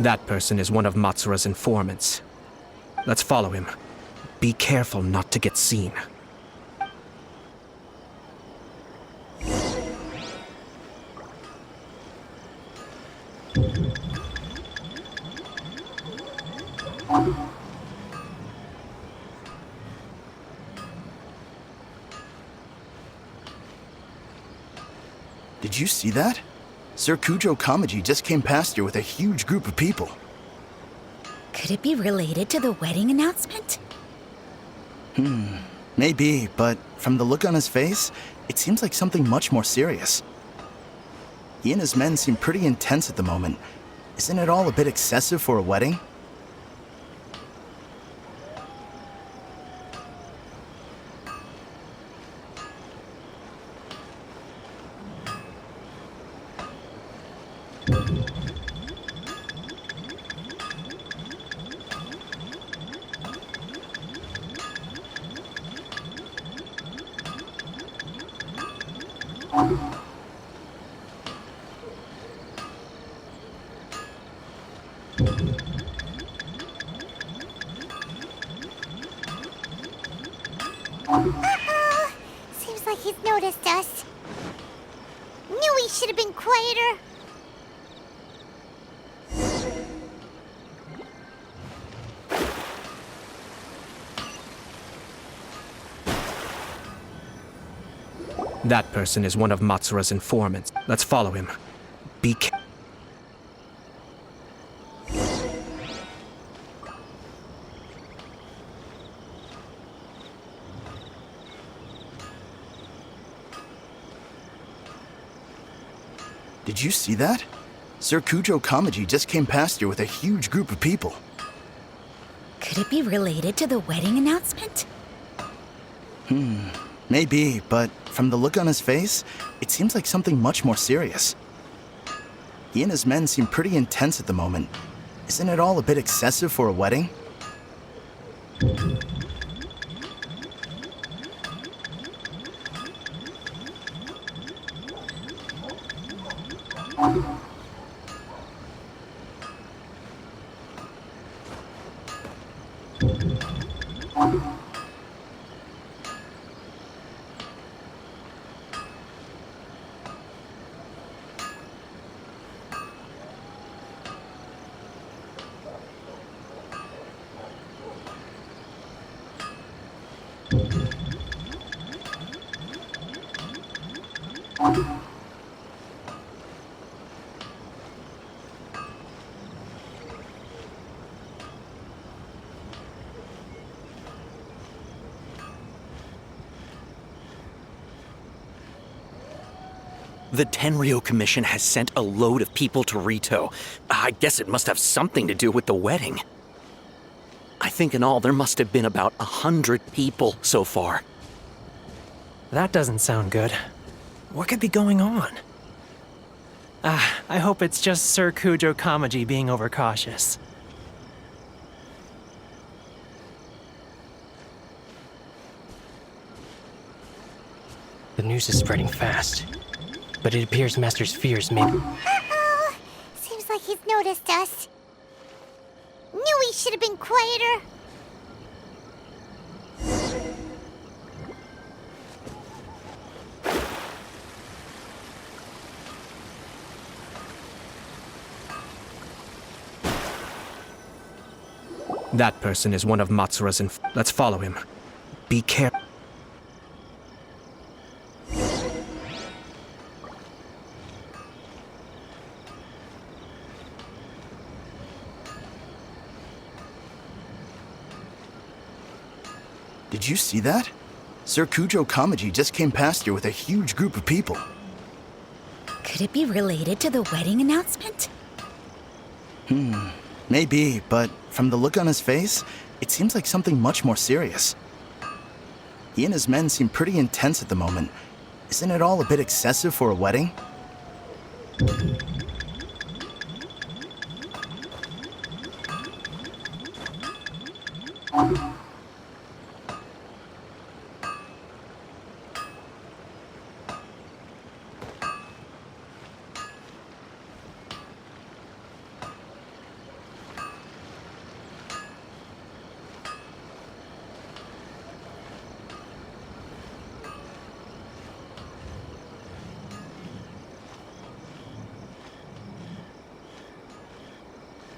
That person is one of Matsura's informants. Let's follow him. Be careful not to get seen. Did you see that? Sir Kujo Kamaji just came past here with a huge group of people. Could it be related to the wedding announcement? Maybe, but from the look on his face, it seems like something much more serious. He and his men seem pretty intense at the moment. Isn't it all a bit excessive for a wedding? Seems like he's noticed us. Knew he should have been quieter. That person is one of Matsura's informants. Let's follow him. Be careful. Did you see that? Sir Kujo Kamaji just came past here with a huge group of people. Could it be related to the wedding announcement? Maybe, but from the look on his face, it seems like something much more serious. He and his men seem pretty intense at the moment. Isn't it all a bit excessive for a wedding? The Tenryo Commission has sent a load of people to Rito. I guess it must have something to do with the wedding. I think in all there must have been about 100 people so far. That doesn't sound good. What could be going on? I hope it's just Sir Kujo Kamaji being overcautious. The news is spreading fast, but it appears Master's fears may... Seems like he's noticed us. Knew he should have been quieter. That person is one of Matsura's Let's follow him. Be careful. Did you see that? Sir Kujo Kamaji just came past here with a huge group of people. Could it be related to the wedding announcement? Maybe, but from the look on his face, it seems like something much more serious. He and his men seem pretty intense at the moment. Isn't it all a bit excessive for a wedding?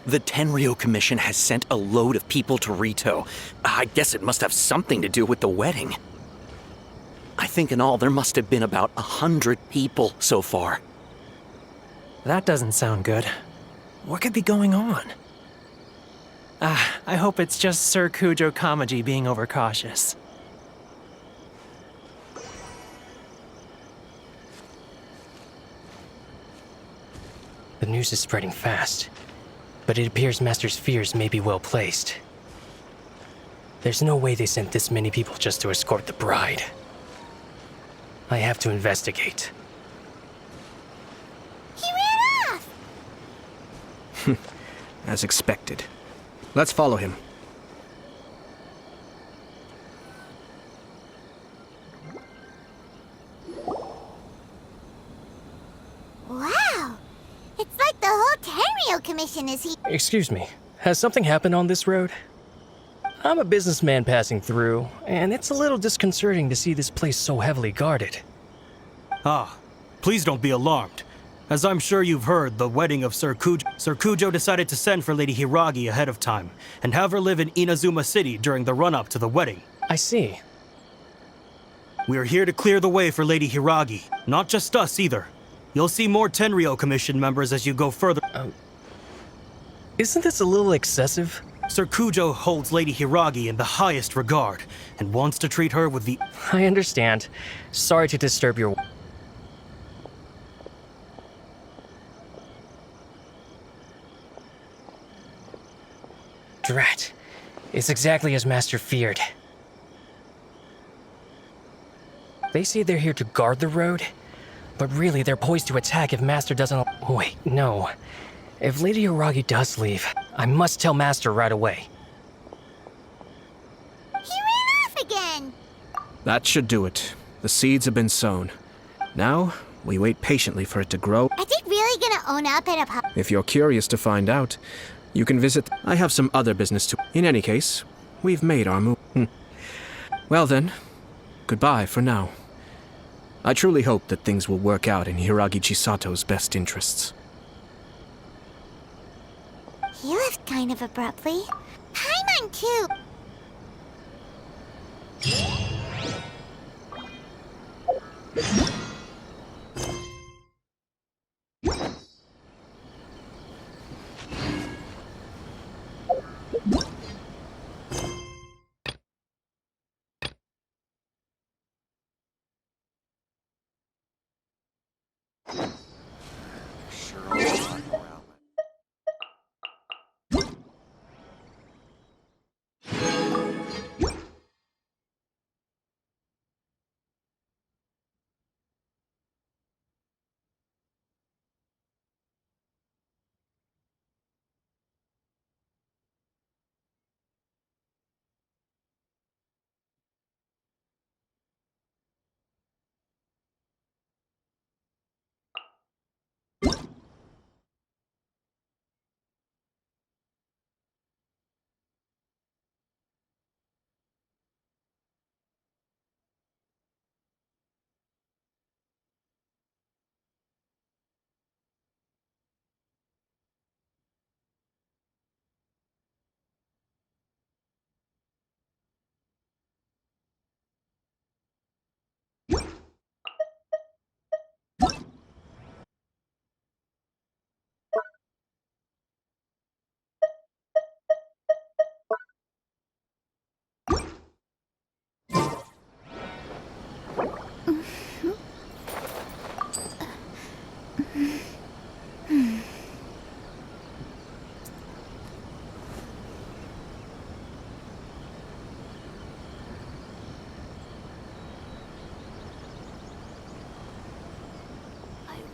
The Tenryo Commission has sent a load of people to Rito. I guess it must have something to do with the wedding. I think in all there must have been about 100 people so far. That doesn't sound good. What could be going on? I hope it's just Sir Kujo Kamaji being overcautious. The news is spreading fast, but it appears Master's fears may be well placed. There's no way they sent this many people just to escort the bride. I have to investigate. He ran off! As expected. Let's follow him. Wow! It's like the whole Tenryo Commission is here. Excuse me, has something happened on this road? I'm a businessman passing through, and it's a little disconcerting to see this place so heavily guarded. Ah, please don't be alarmed. As I'm sure you've heard, the wedding of Sir Kujo decided to send for Lady Hiragi ahead of time, and have her live in Inazuma City during the run-up to the wedding. I see. We are here to clear the way for Lady Hiragi. Not just us, either. You'll see more Tenryo Commission members as you go further. Isn't this a little excessive? Sir Kujo holds Lady Hiragi in the highest regard, and wants to treat her with the... I understand. Sorry to disturb your... Drat. It's exactly as Master feared. They say they're here to guard the road, but really they're poised to attack if Master doesn't... Wait, no. If Lady Hiragi does leave, I must tell Master right away. He ran off again! That should do it. The seeds have been sown. Now, we wait patiently for it to grow. Are they really gonna own up at a pub? If you're curious to find out, you can visit... I have some other business to... In any case, we've made our move. Well then, goodbye for now. I truly hope that things will work out in Hiragi Chisato's best interests. He left kind of abruptly. Paimon too.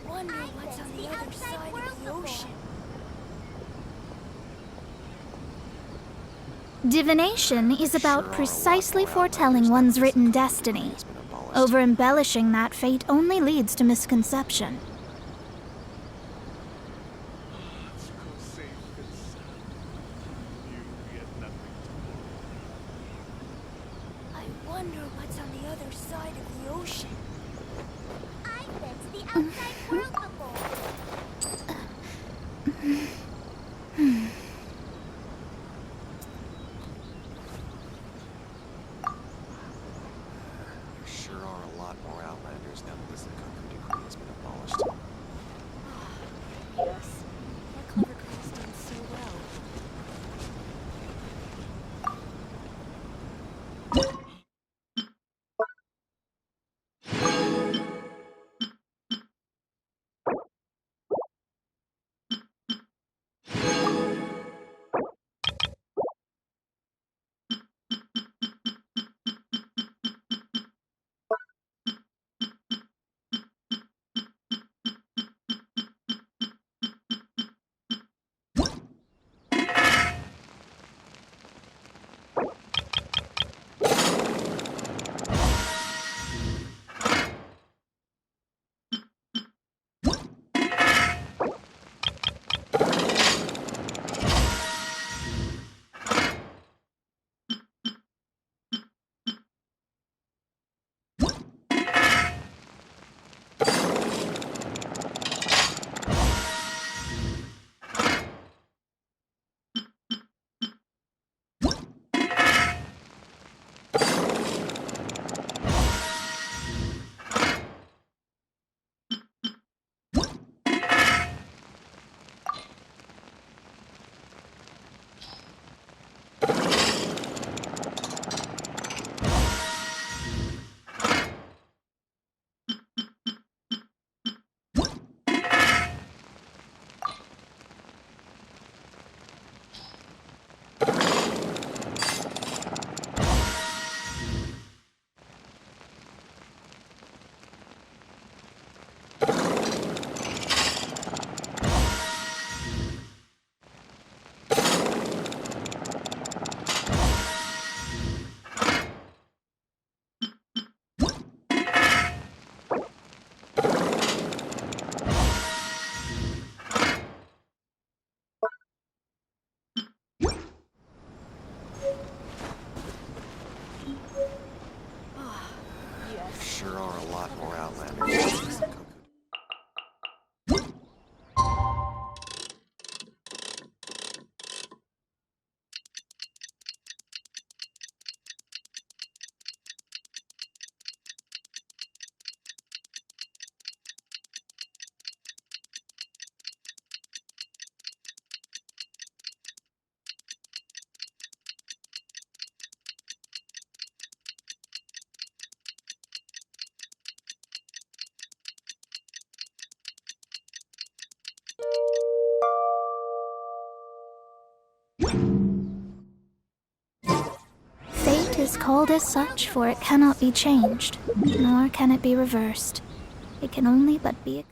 Wonder what's on the other side of the ocean. Divination is about precisely foretelling one's written destiny. Over-embellishing that fate only leads to misconception. I wonder what's on the other side of the ocean. I've been to the outside world before. called as such, for it cannot be changed, nor can it be reversed. It can only but be.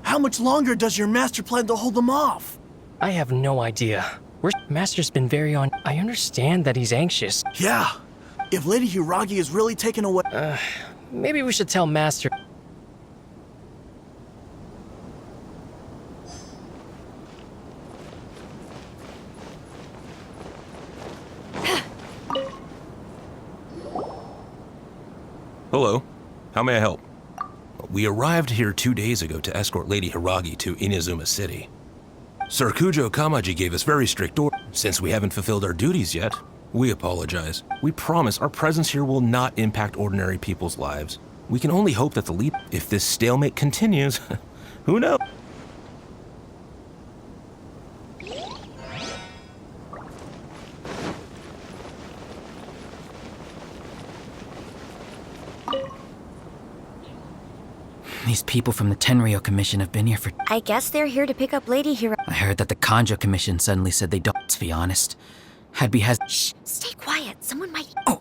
How much longer does your master plan to hold them off? I have no idea. Master's been very on. I understand that he's anxious. Yeah. If Lady Hiragi is really taken away... Maybe we should tell Master. Hello. How may I help? We arrived here 2 days ago to escort Lady Hiragi to Inazuma City. Sir Kujo Kamaji gave us very strict orders. Since we haven't fulfilled our duties yet, we apologize. We promise our presence here will not impact ordinary people's lives. We can only hope that the leap, if this stalemate continues, who knows? These people from the Tenryo Commission have been here for... I guess they're here to pick up Lady Hiro. I heard that the Kanjo Commission suddenly said they don't, to be honest. I'd be Shh, stay quiet. Someone might... Oh,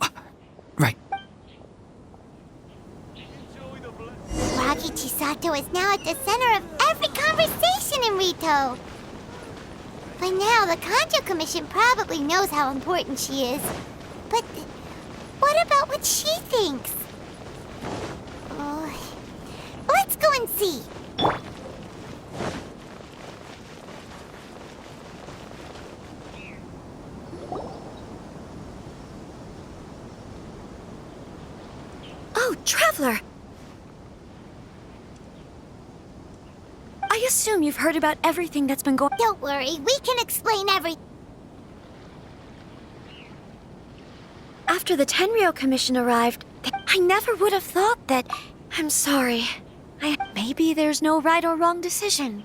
right. Hiragi Chisato is now at the center of every conversation in Rito. By now, the Kanjo Commission probably knows how important she is. But what about what she thinks? Let's go and see. Oh, Traveler! I assume you've heard about everything that's been going... Don't worry, we can explain everything. After the Tenryo Commission arrived, I never would have thought that... I'm sorry. Maybe there's no right or wrong decision.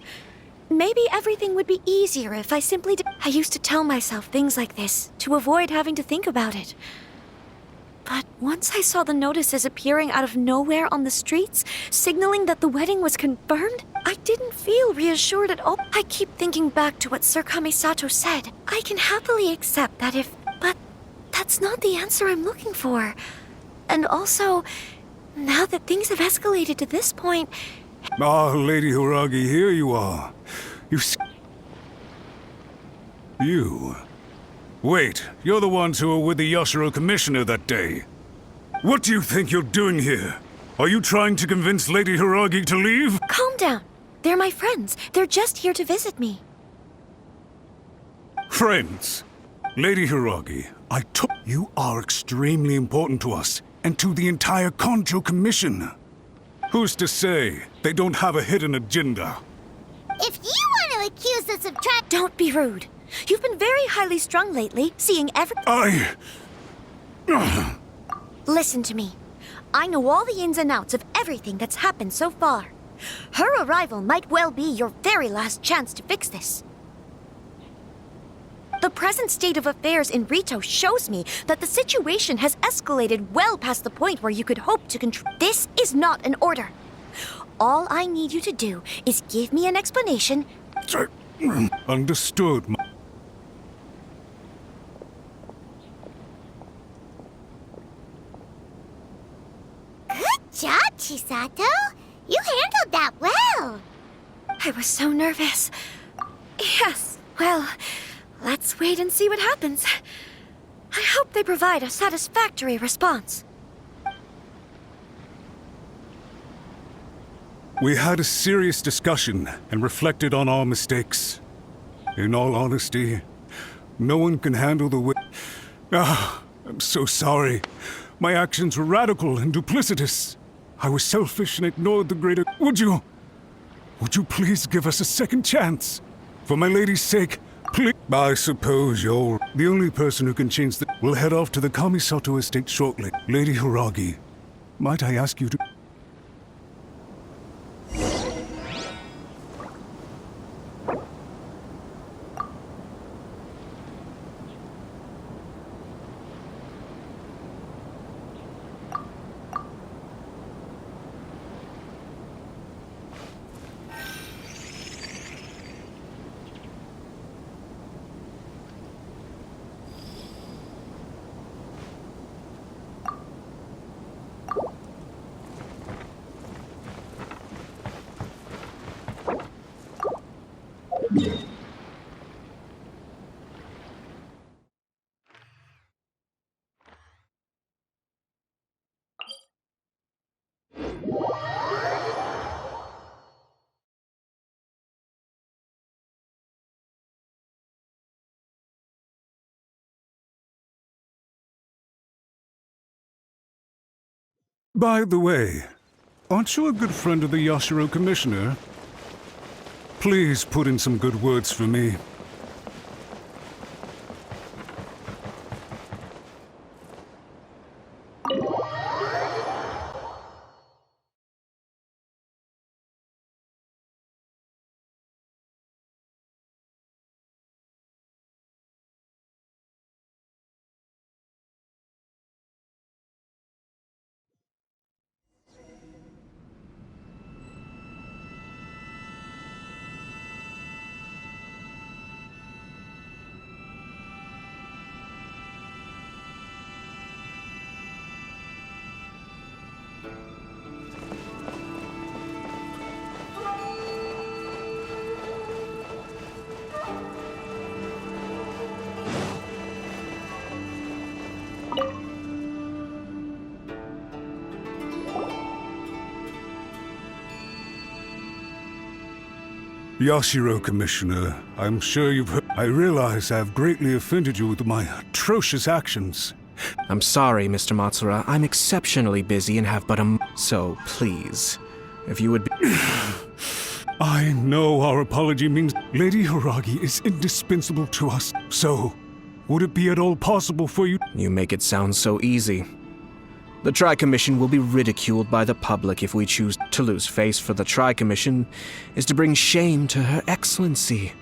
Maybe everything would be easier if I simply did. I used to tell myself things like this to avoid having to think about it. But once I saw the notices appearing out of nowhere on the streets, signaling that the wedding was confirmed, I didn't feel reassured at all. I keep thinking back to what Sir Kamisato said. I can happily accept that if... But that's not the answer I'm looking for. And also, now that things have escalated to this point... Ah, Lady Hiragi, here you are. You... Wait, you're the ones who were with the Yashiro Commissioner that day. What do you think you're doing here? Are you trying to convince Lady Hiragi to leave? Calm down. They're my friends. They're just here to visit me. Friends? Lady Hiragi, you are extremely important to us, and to the entire Kanjo Commission. Who's to say they don't have a hidden agenda? If you want to accuse us of Don't be rude. You've been very highly strung lately, seeing every... Listen to me. I know all the ins and outs of everything that's happened so far. Her arrival might well be your very last chance to fix this. The present state of affairs in Rito shows me that the situation has escalated well past the point where you could hope to control. This is not an order. All I need you to do is give me an explanation. Understood. Good job, Chisato. You handled that well. I was so nervous. Yes, well, let's wait and see what happens. I hope they provide a satisfactory response. We had a serious discussion and reflected on our mistakes. In all honesty, no one can handle the weight. I'm so sorry. My actions were radical and duplicitous. I was selfish and ignored the greater. Would you please give us a second chance? For my lady's sake, please. I suppose you're the only person who can change the. We'll head off to the Kamisato estate shortly. Lady Hiragi, might I ask you to. By the way, aren't you a good friend of the Yashiro Commissioner? Please put in some good words for me. Yashiro, Commissioner, I'm sure you've heard. I realize I have greatly offended you with my atrocious actions. I'm sorry, Mr. Matsura. I'm exceptionally busy and have but a so please, if you would be. I know our apology means Lady Hiragi is indispensable to us. So, would it be at all possible for you? You make it sound so easy. The Tri-Commission will be ridiculed by the public if we choose to lose face, for the Tri-Commission is to bring shame to Her Excellency.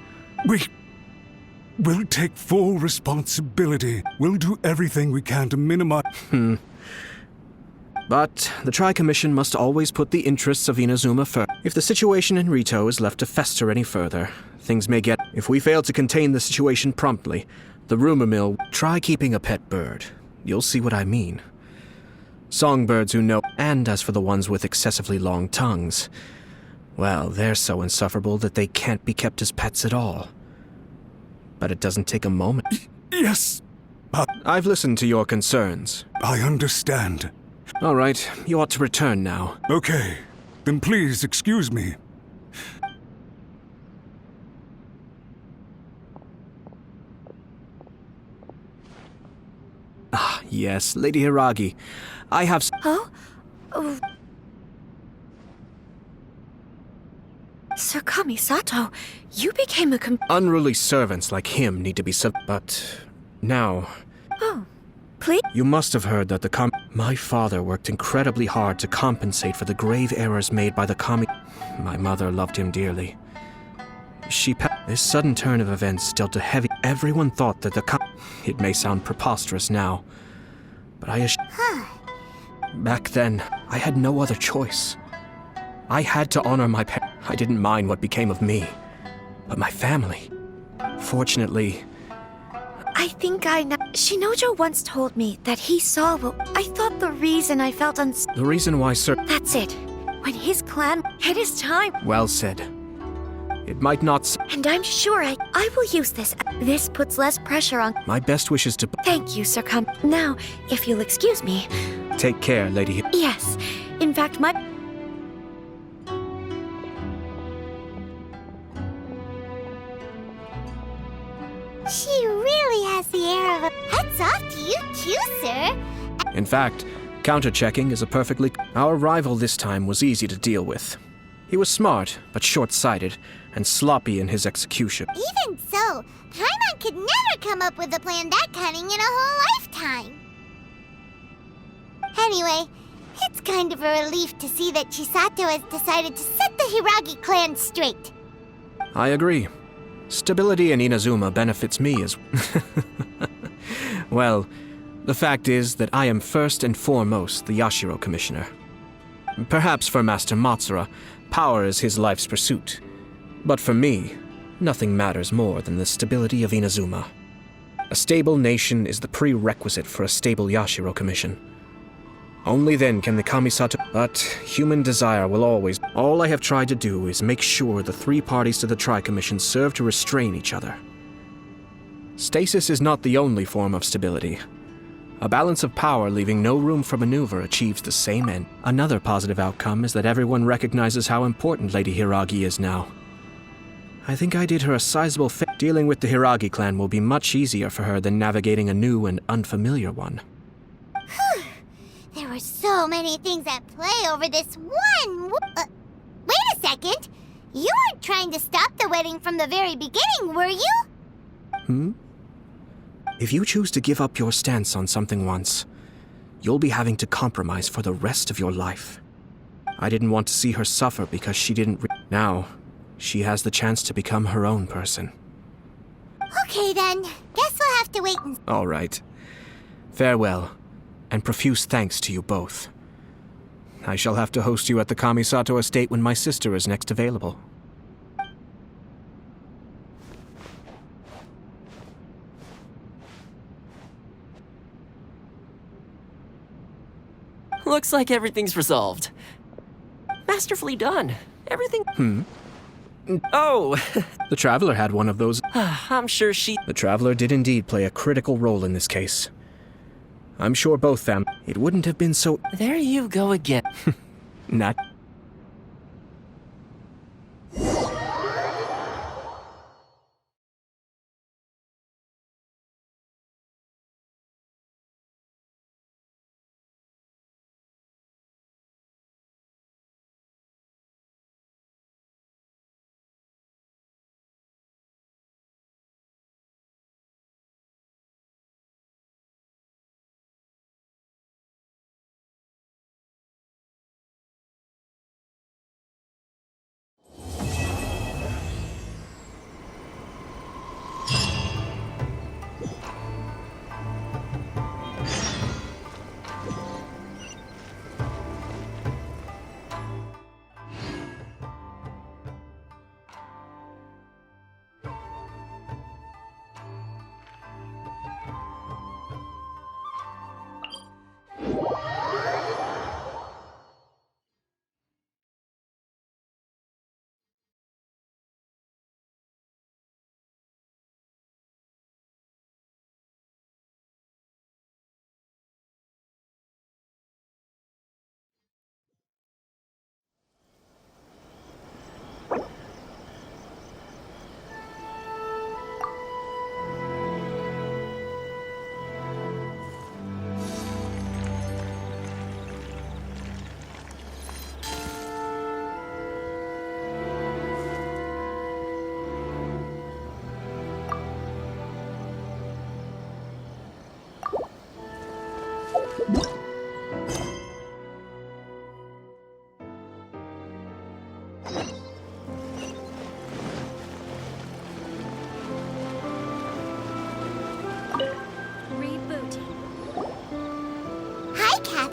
We'll take full responsibility. We'll do everything we can to minimize. But the Tri-Commission must always put the interests of Inazuma first. If the situation in Rito is left to fester any further, things may get. If we fail to contain the situation promptly, the rumor mill. Try keeping a pet bird. You'll see what I mean. Songbirds who know, and as for the ones with excessively long tongues, well, they're so insufferable that they can't be kept as pets at all. But it doesn't take a moment. Yes. I've listened to your concerns. I understand. All right, you ought to return now. Okay, then please excuse me. Ah, yes, Lady Hiragi. I have. Oh? Oh. Sir Kamisato, you became a Unruly servants like him need to be but now. Oh, please? You must have heard that my father worked incredibly hard to compensate for the grave errors made by the My mother loved him dearly. This sudden turn of events dealt a heavy. Everyone thought that it may sound preposterous now, but back then, I had no other choice. I had to honor my parents. I didn't mind what became of me, but my family. Fortunately, I think I know. Shinojo once told me that he saw what I thought the reason I felt the reason why, sir. That's it. When his clan hit his time. Well said. It might not. And I'm sure I will use this. This puts less pressure on. My best wishes to. Thank you, Sir Khan. Now, if you'll excuse me. Take care, Lady. Yes. In fact, my. She really has the air of a... Hats off to you too, sir. In fact, counter-checking is a perfectly... Our rival this time was easy to deal with. He was smart, but short-sighted, and sloppy in his execution. Even so, Paimon could never come up with a plan that cunning in a whole lifetime. Anyway, it's kind of a relief to see that Chisato has decided to set the Hiragi clan straight. I agree. Stability in Inazuma benefits me as... Well, the fact is that I am first and foremost the Yashiro Commissioner. Perhaps for Master Matsura, power is his life's pursuit. But for me, nothing matters more than the stability of Inazuma. A stable nation is the prerequisite for a stable Yashiro Commission. Only then can the Kamisato... But human desire will always... All I have tried to do is make sure the three parties to the Tri-Commission serve to restrain each other. Stasis is not the only form of stability. A balance of power leaving no room for maneuver achieves the same end. Another positive outcome is that everyone recognizes how important Lady Hiragi is now. I think I did her a sizable favor. Dealing with the Hiragi clan will be much easier for her than navigating a new and unfamiliar one. There were so many things at play over this one... wait a second! You weren't trying to stop the wedding from the very beginning, were you? If you choose to give up your stance on something once, you'll be having to compromise for the rest of your life. I didn't want to see her suffer because she didn't... Now, she has the chance to become her own person. Okay then, guess we'll have to wait and... All right. Farewell. And profuse thanks to you both. I shall have to host you at the Kamisato estate when my sister is next available. Looks like everything's resolved. Masterfully done. Everything... Oh! The Traveler had one of those. I'm sure she... The Traveler did indeed play a critical role in this case. I'm sure both them. It wouldn't have been so... There you go again. Not...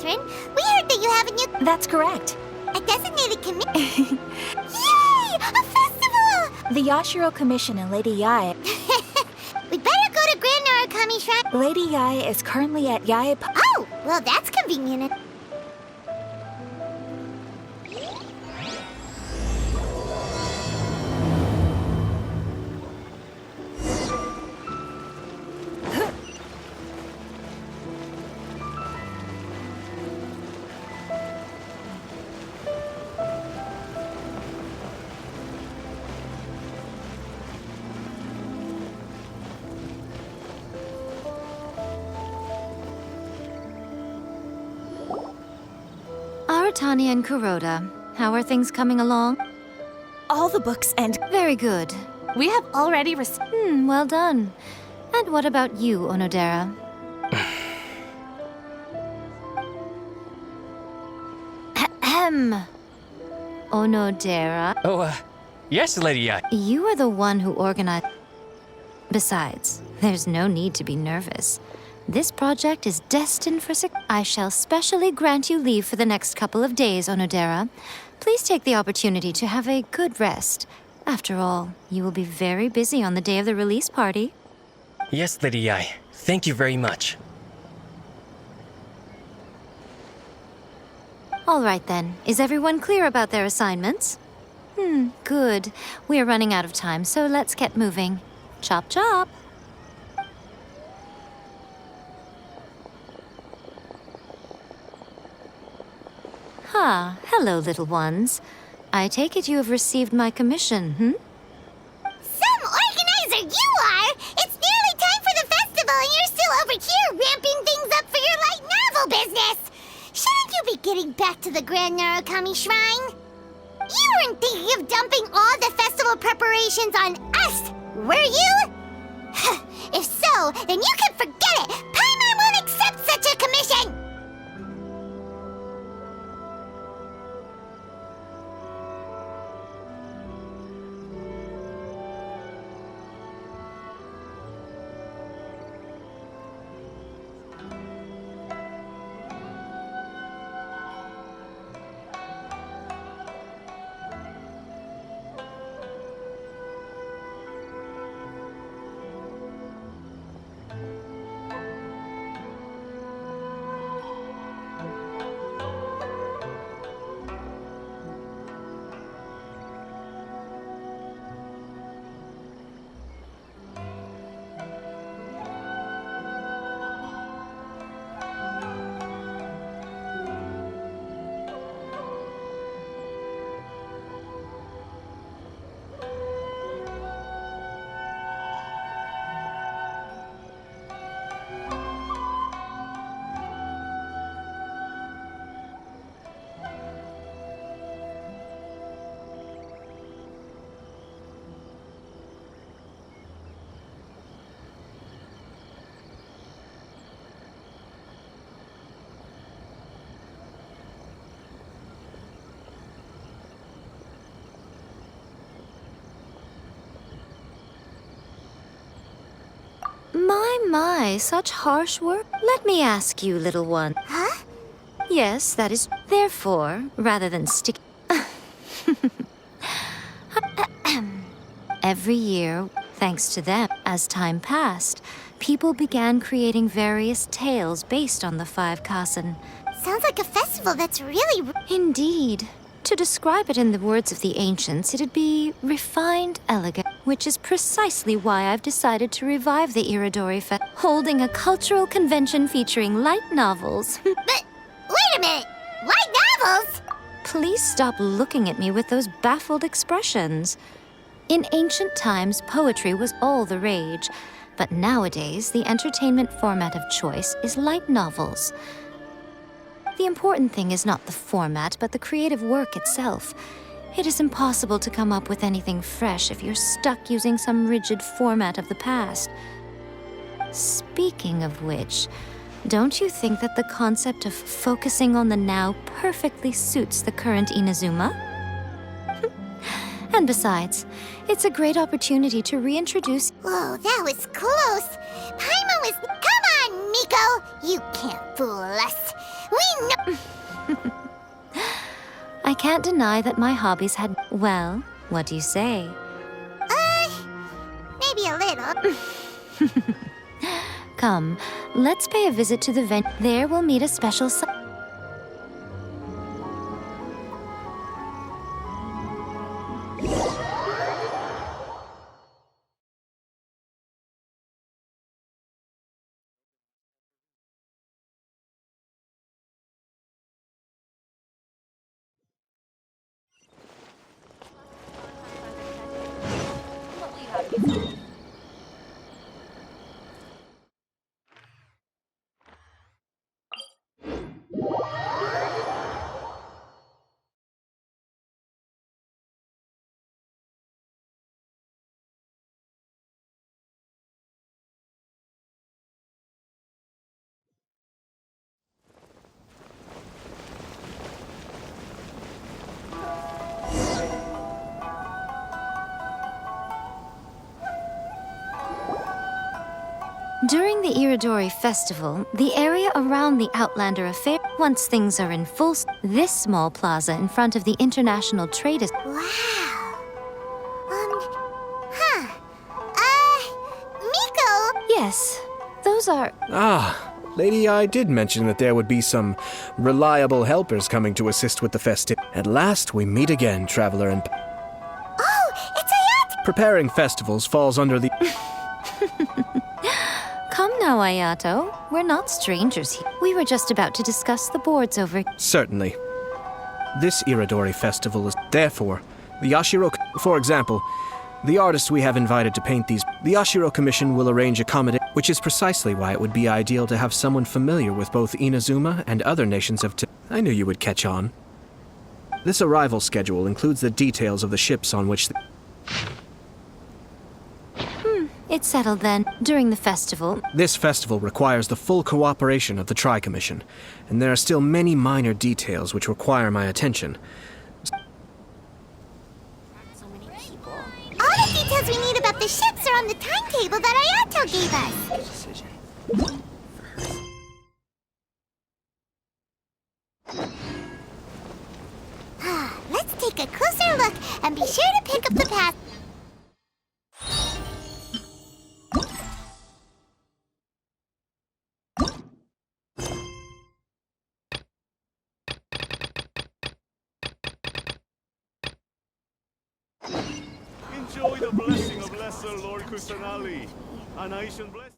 Catherine. We heard that you have a new... That's correct. A designated committee. Yay! A festival! The Yashiro Commission and Lady Yae. We better go to Grand Narukami Shrine. Lady Yae is currently at Yae. Oh, well, that's convenient. Aratani and Kuroda, how are things coming along? All the books and... Very good. We have already received... Well done. And what about you, Onodera? Ahem. Onodera. Oh, yes, Lady Yae. You are the one who organized... Besides, there's no need to be nervous. This project is destined for success. I shall specially grant you leave for the next couple of days, Onodera. Please take the opportunity to have a good rest. After all, you will be very busy on the day of the release party. Yes, Lady Yae. Thank you very much. All right then. Is everyone clear about their assignments? Good. We are running out of time, so let's get moving. Chop chop. Hello, little ones. I take it you have received my commission, Some organizer you are! It's nearly time for the festival and you're still over here ramping things up for your light novel business! Shouldn't you be getting back to the Grand Narukami Shrine? You weren't thinking of dumping all the festival preparations on us, were you? If so, then you can forget it! Paimon won't accept such a commission! My, such harsh work. Let me ask you, little one. Huh? Yes, that is... Therefore, rather than stick... Every year, thanks to them, as time passed, people began creating various tales based on the five Kasen. Sounds like a festival that's really... Indeed. To describe it in the words of the ancients, it'd be refined, elegant, which is precisely why I've decided to revive the Iridori Fest, holding a cultural convention featuring light novels. But, wait a minute! Light novels? Please stop looking at me with those baffled expressions. In ancient times, poetry was all the rage, but nowadays, the entertainment format of choice is light novels. The important thing is not the format, but the creative work itself. It is impossible to come up with anything fresh if you're stuck using some rigid format of the past. Speaking of which, don't you think that the concept of focusing on the now perfectly suits the current Inazuma? And besides, it's a great opportunity to reintroduce... Whoa, that was close! Paimon was... Come on, Miko! You can't fool us. We know. I can't deny that my hobbies had. Well, what do you say? Maybe a little. Come, let's pay a visit to the venue. There we'll meet a special. During the Iridori Festival, the area around the Outlander Affair, once things are in full, this small plaza in front of the International Trade is. Wow. Miko! Yes, those are. Ah, lady, I did mention that there would be some reliable helpers coming to assist with the festive. At last, we meet again, traveler, and. Oh, it's Ayato! Preparing festivals falls under the. Come now, Ayato. We're not strangers here. We were just about to discuss the boards over. Certainly. This Iridori festival is. Therefore, the Yashiro. For example, the artists we have invited to paint these. The Yashiro Commission will arrange accommodation, which is precisely why it would be ideal to have someone familiar with both Inazuma and other nations of. I knew you would catch on. This arrival schedule includes the details of the ships on which. It's settled then. During the festival. This festival requires the full cooperation of the Tri-Commission, and there are still many minor details which require my attention. So many people. All the details we need about the ships are on the timetable that Ayato gave us. Let's take a closer look and be sure to pick up the path. Enjoy the blessing of Lesser Lord Kusanali. An Aishan blessing.